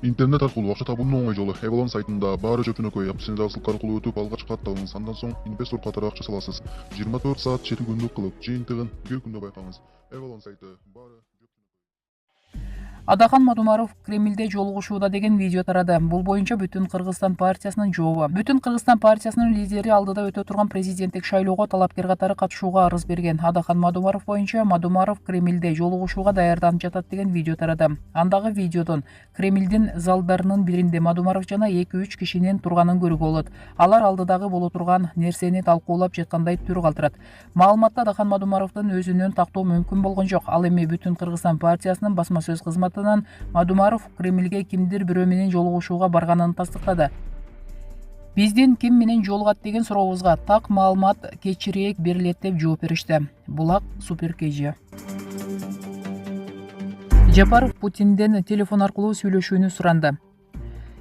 Интернет аркылуу акча табуунун оңой жолу Avalon сайтында баары жөпүнөкөй аппсиндагы ссылка аркылуу өтүп алгач катталыңыз. Андан соң инвестор катары акча саласыз. 24 саат 7 күндүк кылып жыйынтыгын бир күндө байкаңыз. Avalon сайты баары Адахан Мадумаров Кремльде жолугушууда деген видео тарады. Бул боюнча Бүтүн Кыргызстан партиясынын жообу. Бүтүн Кыргызстан партиясынын лидери алдыда өтө турган президенттик шайлоого талапкер катары катышууга арыз берген. Адахан Мадумаров боюнча Мадумаров Кремльде жолугушууга даярданып жатат деген видео тарады. Андагы видеодон Кремльдин залдарынын биринде Мадумаров жана 2-3 кишинин турганын көрүүгө болот. Алар алдыдагы боло турган нерсени талкуулап жаткандай түр калтырат. Маалыматта Адахан Мадумаровдун өзүнөн тактоо мүмкүн болгон жок. Ал эми Бүтүн Кыргызстан партиясынын басма сөз кызматы Мадумаров Кремльге кимдир бирөө менен жолугушууга барганын тастыктады. Биздин ким менен жолугат деген сурообузга так маалымат кечирээк берилет деп жооп беришти. Булак Супер KG. Жапаров Путинден телефон аркылуу сүйлөшүүнү суранды.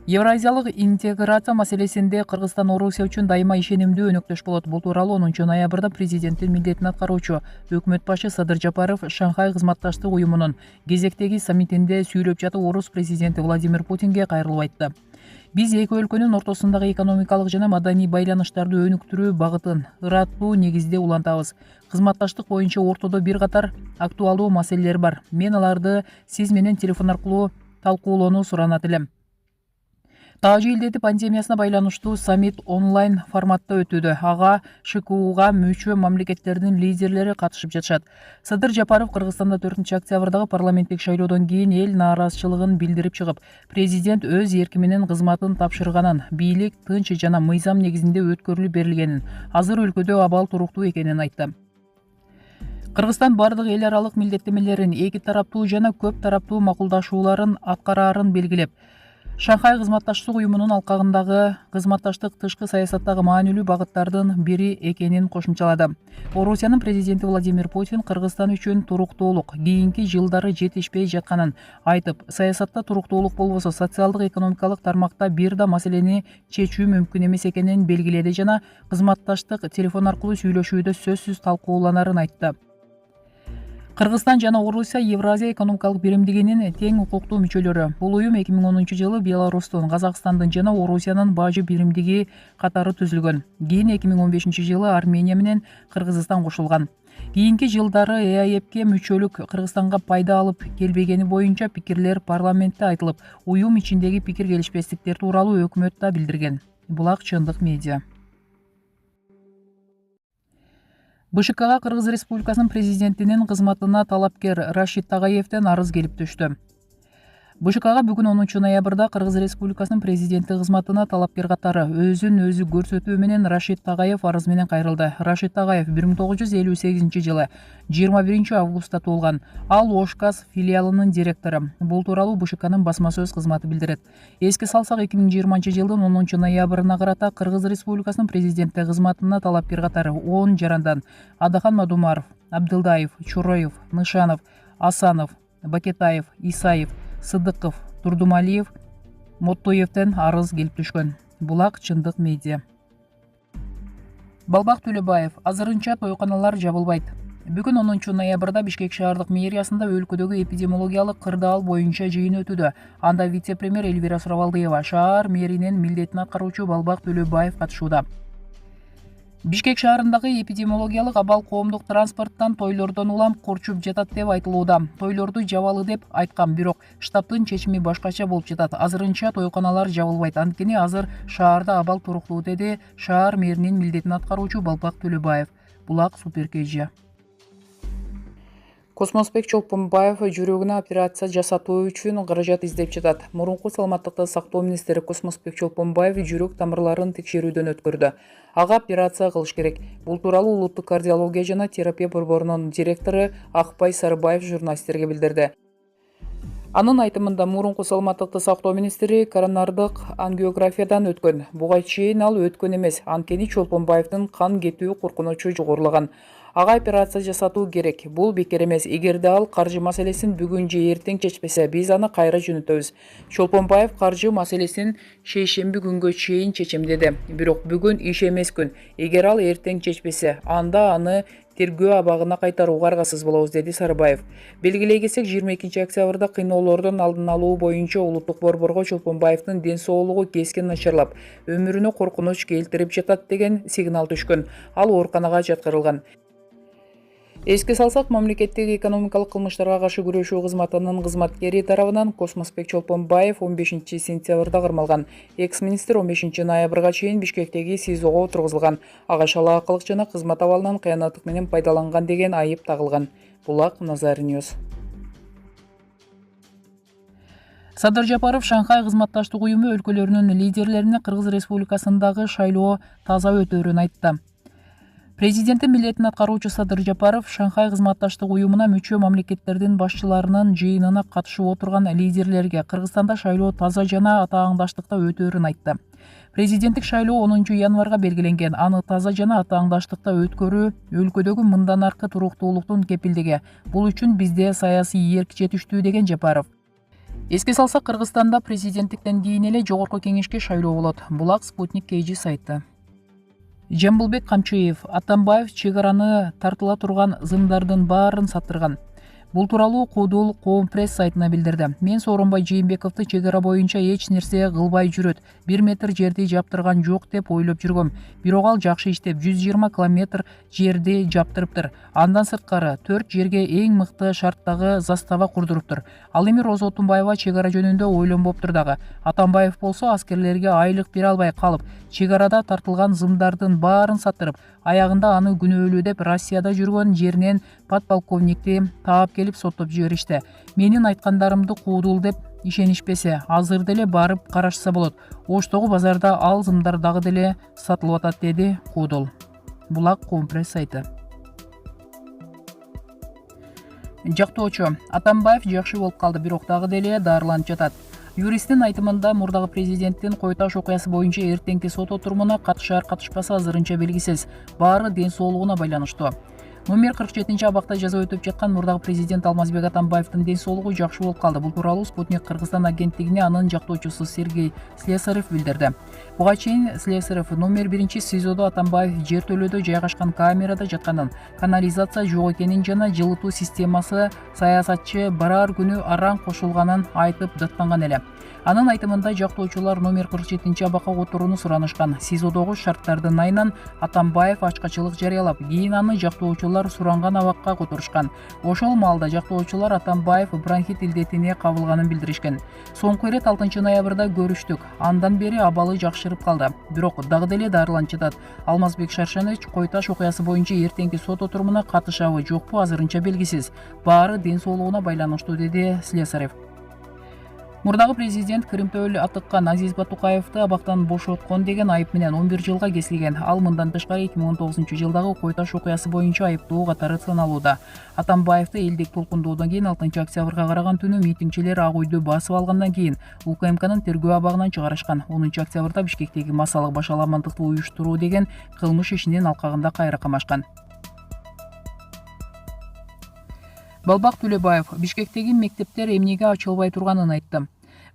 Евразиялык интеграция маселесинде Кыргызстан Орусия үчүн дайыма ишенимдүү өнөктөш болот. Бул тууралуу 10 ноябрда президенттин милдетин аткаруучу өкмөт башы Садыр Жапаров Шанхай кызматташтык уюмунун кезектеги саммитинде сүйлөп жатып орус президенти Владимир Путинге кайрылып айтты. Биз эки өлкөнүн ортосундагы экономикалык жана маданий байланыштарды өнүктүрүү багытын ыраттуу негизде улантабыз. Кызматташтык боюнча ортодо бир катар актуалдуу маселелер бар. Мен аларды сиз менен телефон аркылуу талкуулоону суранат элем. Таажы илдети пандемиясына байланыштуу саммит онлайн форматта өтүүдө. Ага ШКУга мүчө мамлекеттердин лидерлери катышып жатышат. Садыр Жапаров Кыргызстанда 4 октябрдагы парламенттик шайлоодон кийин эл нааразычылыгын билдирип чыгып, президент өз эрки менен кызматын тапшырганын, бийлик тынч жана мыйзам негизинде өткөрүлүп берилгенин, азыр өлкөдө абал туруктуу экенин айтты. Кыргызстан бардык эл аралык милдеттемелерин, эки тараптуу жана көп тараптуу макулдашууларын аткараарын белгилеп, Шанхай кызматташтык уюмунун алкагындагы кызматташтык тышкы саясаттагы маанилүү багыттардын бири экенин кошумчалады. Орусиянын президенти Владимир Путин Кыргызстан үчүн туруктуулук кийинки жылдары жетишпей жатканын айтып, саясатта туруктуулук болбосо социалдык экономикалык тармакта бир да маселени чечүү мүмкүн эмес экенин белгиледи жана кызматташтык телефон аркылуу сүйлөшүүдө сөзсүз талкууланарын айтты. Кыргызстан жана Орусия Евразия экономикалык биримдигинин тең укуктуу мүчөлөрү. Бул уюм 2010-жылы Беларустун, Казакстандын жана Орусиянын бажы биримдиги катары түзүлгөн. Кийин 2015-жылы Армения менен Кыргызстан кошулган. Кийинки жылдары ЭАЭПке мүчөлүк Кыргызстанга пайда алып келбегени боюнча пикирлер парламентте айтылып, уюм ичиндеги пикир келишпестиктер тууралуу өкмөт да билдирген. Булак Чындык медиа. БШКга Кыргыз Республикасынын президентинин кызматына талапкер Рашид Тагаевден арыз келип түштү. БШКга бүгүн 10 ноябрда Кыргыз Республикасынын президенти кызматына талапкер катары өзүн өзү көрсөтүү менен Рашид Тагаев арыз менен кайрылды. Рашид Тагаев 1958-жылы 21 августта туулган. Ал Ошказ филиалынын директору. Бул тууралуу БШКнын басма сөз кызматы билдирет. Эске салсак, 2020-жылдын 10 ноябрына карата Кыргыз Республикасынын президенти кызматына талапкер катары 10 жарандан Адахан Мадумаров, Абдылдаев, Чуроев, Нышанов, Асанов, Бакетаев, Исаев, Сыдыков, Турдумалиев, Моттоевден арыз келип түшкөн. Булак Чындык медиа. Балбак Төлөбаев: азырынча тойканалар жабылбайт. Бүгүн 10 ноябрда Бишкек шаардык мэриясында өлкөдөгү эпидемиологиялык кырдаал боюнча жыйын өтүүдө. Анда вице-премьер Эльвира Сурабалдиева, шаар мэринин милдетин аткаруучу Балбак Төлөбаев катышууда. Бишкек шаарындагы эпидемиологиялык абал коомдук транспорттон тойлордон улам курчуп жатат деп айтылууда. Тойлорду жабалы деп айткан, бирок штабтын чечими башкача болуп жатат. Азырынча тойканалар жабылбайт. Анткени азыр шаарда абал туруктуу, деди шаар мэринин милдетин аткаруучу Балбак Төлөбаев. Булак Супер KG. Космосбек Чолпонбаев жүрөгүнө операция жасатуу үчүн каражат издеп жатат. Мурунку саламаттыкты сактоо министри Космосбек Чолпонбаев жүрөк тамырларын текшерүүдөн өткөрдү. Ага операция кылыш керек. Бул тууралуу улуттук кардиология жана терапия борборунун директору Акбай Сарыбаев журналисттерге билдирди. Анын айтымында, мурунку саламаттыкты сактоо министри коронардык ангиографиядан өткөн. Буга чейин ал өткөн эмес, анткени Чолпонбаевдин кан кетүү коркунучу жогорулаган. Ага операция жасатуу керек. Бул бекер эмес. Эгерде ал каржы маселесин бүгүн же эртең чечпесе, биз аны кайра жөнөтөбүз. Чолпонбаев каржы маселесин шейшемби күнгө чейин чечем деди. Бирок бүгүн иш эмес күн. Эгер ал эртең чечпесе, анда аны тергөө абагына кайтарууга аргасыз болобуз, деди Сарыбаев. Белгилей кетсек, 22 октябрда кыйноолордун алдын алуу боюнча улуттук борборго Чолпонбаевдин ден соолугу кескин начарлап, өмүрүнө коркунуч келтирип жатат деген сигнал түшкөн. Ал ооруканага жаткырылган. Эске салсак, мамлекеттик экономикалык кылмыштарга каршы күрөшүү кызматынын кызматкери тарабынан Космосбек Чолпонбаев 15 сентябрда кырмалган. Экс-министр 15 ноябрга чейин Бишкектеги СИЗОго отургузулган. Ага шалаакылык жана кызмат абалынан кыянаттык менен пайдаланган деген айып тагылган. Булак Назар Ньюс. Садыр Жапаров Шанхай кызматташтык уюму өлкөлөрүнүн лидерлерине Кыргыз Республикасындагы шайлоо таза өтөөрүн айтты. Президенттин милдетин аткаруучу Садыр Жапаров Шанхай кызматташтык уюмуна мүчө мамлекеттердин башчыларынын жыйынына катышып отурган лидерлерге Кыргызстанда шайлоо таза жана атааңдаштыкта өтөөрүн айтты. Президенттик шайлоо 10 январга белгиленген. Аны таза жана атааңдаштыкта өткөрүү өлкөдөгү мындан аркы туруктуулуктун кепилдиги. Бул үчүн бизде саясий эрк жетиштүү, деген Жапаров. Эске салсак, Кыргызстанда президенттиктен кийин эле жогорку кеңешке шайлоо болот. Булак Спутник KG сайты. Жамбылбек Камчыев: Атамбаев чек араны тартыла турган зымдардын баарын саттырган. Бул тууралуу Куудул Коом пресс сайтына билдирди. Мен Сооронбай Жээнбековду чек ара боюнча эч нерсе кылбай жүрөт, 1 метр жерди жаптырган жок деп ойлоп жүргөм. Бирок ал жакшы иштеп, 120 километр жерди жаптырыптыр. Андан сырткары 4 жерге эң мыкты шарттагы застава курдуруптур. Ал эми Роза Отунбаева чек ара жөнүндө ойлонбоптур дагы. Атамбаев болсо аскерлерге айлык бере албай калып, чек арада тартылган зымдардын баарын саттырып, аягында аны күнөөлүү деп Россияда жүргөн жеринен подполковникти таап келип соттоп жиберишти. Менин айткандарымды куудул деп ишенишпесе, азыр деле барып карашса болот. Оштогу базарда ал зымдар дагы деле сатылып атат, деди Куудул. Булак Коом пресс сайты. Жактоочу: Атамбаев жакшы болуп калды, бирок дагы деле дарыланып жатат. Юристтин айтымында, мурдагы президенттин Кой Таш окуясы боюнча эртеңки сот отурумуна катышар катышпасы азырынча белгисиз. Баары ден соолугуна байланыштуу. Номер 47 абакта жаза өтүп жаткан мурдагы президент Алмазбек Атамбаевдин ден соолугу жакшы болуп калды. Бул тууралуу Спутник Кыргызстан агенттигине анын жактоочусу Сергей Слесарев билдирди. Буга чейин Слесарев номер 1 СИЗОдо Атамбаев жертөлөдө жайгашкан камерада жатканын, канализация жок экенин жана жылытуу системасы саясатчы барар күнү араң кошулганын айтып даттанган эле. Анын айтымында жактоочулар номер 47 абакка отурууну суранышкан. СИЗОдогу шарттардын айынан Атамбаев ачкачылык жарыялап, кийин аны жактоочулар суранган абакка которушкан. Ошол маалда жактоочулар Атамбаев бронхит илдетине кабылганын билдиришкен. Соңку ирет 6 ноябрда көрүштүк. Андан бери абалы жакшырып калды. Бирок дагы деле дарыланып жатат. Алмазбек Шаршенович Кой Таш окуясы боюнча эртеңки сот отурумуна катышабы жокпу азырынча белгисиз. Баары ден соолугуна байланыштуу, деди Слесарев. Мурдагы президент Кырымтөөл атыккан Азиз Батукаевди абактан бошоткон деген айып менен 11 жылга кесилген. Ал мындан тышкары 2019 жылдагы Кой Таш окуясы боюнча айыптуу катары саналууда. Атамбаевди элдик толкундоодон кийин 6 октябрга караган түнү митингчилер Ак үйдү басып алгандан кийин УКМКнын тергөө абагынан чыгарышкан. 10 октябрда Бишкектеги массалык башаламандыкты уюштуруу деген кылмыш ишинин алкагында кайра камашкан. Балбак Төлөбаев Бишкектеги мектептер эмнеге ачылбай турганын айтты.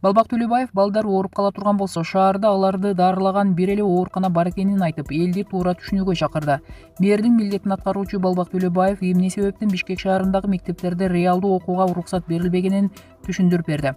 Балбак Төлөбаев балдар ооруп кала турган болсо, шаарда аларды дарылаган бир эле оорукана бар экенин айтып, элди туура түшүнүүгө чакырды. Мэрдин милдетин аткаруучу Балбак Төлөбаев эмне себептен Бишкек шаарындагы мектептерде реалдуу окууга уруксат берилбегенин түшүндүрүп берди.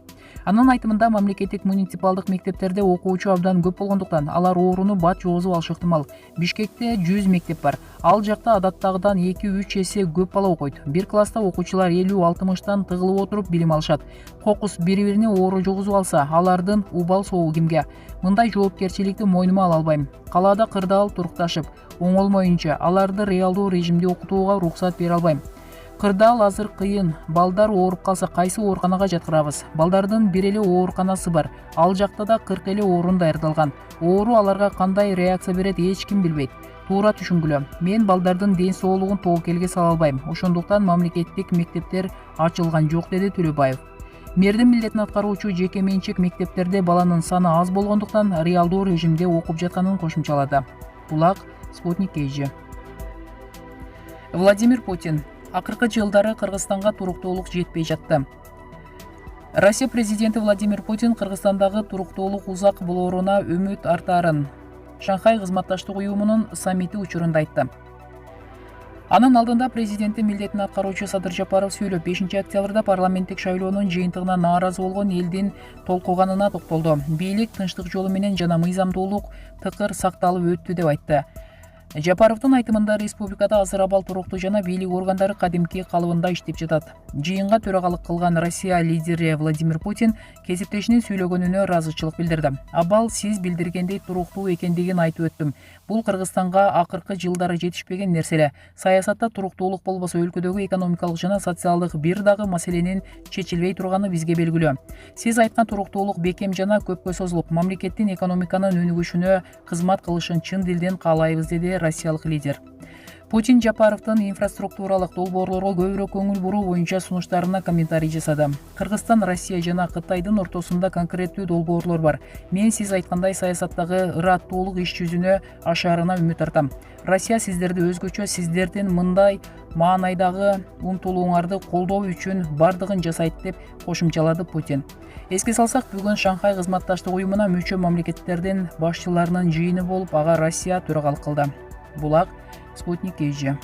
Анын айтымында, мамлекеттик муниципалдык мектептерде окуучу абдан көп болгондуктан алар ооруну бат жоозуп алышы ыктымал. Бишкекте 100 мектеп бар. Ал жакта адаттагыдан 2-3 эсе көп бала окуйт. Бир класста окуучулар 50-60 тыгылып отуруп билим алышат. Кокус бири-бирине оору жугузуп алса, алардын убал соогу кимге? Мындай жоопкерчиликти мойнума ала албайм. Калаада кырдаал турукташып, оңолмоюнча аларды реалдуу режимде окутууга уруксат бере албайм. Кырдаал азыр кыйын. Балдар ооруп калса кайсы ооруканага жаткырабыз? Балдардын бир эле ооруканасы бар. Ал жакта да 40 эле орун даярдалган. Оору аларга кандай реакция берет эч ким билбейт. Туура түшүнгүлө. Мен балдардын ден соолугун тобокелге сала албайм. Ошондуктан мамлекеттик мектептер ачылган жок, деди Төлөбаев. Мэрдин милдетин аткаруучу жеке менчик мектептерде баланын саны аз болгондуктан реалдуу режимде окуп жатканын кошумчалады. Булак Спутник KG. Владимир Путин: акыркы жылдары Кыргызстанга туруктуулук жетпей жатты. Россия президенти Владимир Путин Кыргызстандагы туруктуулук узак болооруна үмүт артаарын Шанхай кызматташтык уюмунун саммити учурунда айтты. Анын алдында президенттин милдетин аткаруучу Садыр Жапаров сүйлөп, 5-октябрда парламенттик шайлоонун жыйынтыгына нааразы болгон элдин толкуганына токтолду. Бийлик тынчтык жолу менен жана мыйзамдуулук тыкыр сакталып өттү деп айтты. Жапаровдун айтымында республикада азыр абал туруктуу жана бийлик органдары кадимки калыбында иштеп жатат. Жыйынга төрагалык кылган Россия лидери Владимир Путин кесиптешинин сүйлөгөнүнө ыраазычылык билдирди. Абал сиз билдиргендей туруктуу экендигин айтып өттүм. Бул Кыргызстанга акыркы жылдары жетишпеген нерселе. Саясатта туруктуулук болбосо өлкөдөгү экономикалык жана социалдык бир дагы маселенин чечилбей турганы бизге белгилүү. Сиз айткан туруктуулук бекем жана көпкө созулуп, мамлекеттин экономиканын өнүгүшүнө кызмат кылышын чын дилден каалайбыз, деди россиялык лидер. Путин Жапаровдун инфраструктуралык долбоорлорго көбүрөөк көңүл буруу боюнча сунуштарына комментарий жасады. Кыргызстан, Россия жана Кытайдын ортосунда конкреттүү долбоорлор бар. Мен сиз айткандай саясаттагы ыраттуулук иш жүзүнө ашаарына үмүт артам. Россия сиздерди өзгөчө, сиздердин мындай маанайдагы умтулууңарды колдоо үчүн бардыгын жасайт, деп кошумчалады Путин. Эске салсак, бүгүн Шанхай кызматташтык уюмуна мүчө мамлекеттердин башчыларынын жыйыны болуп, ага Россия төрагалык кылды. Булак Спутник КЖ.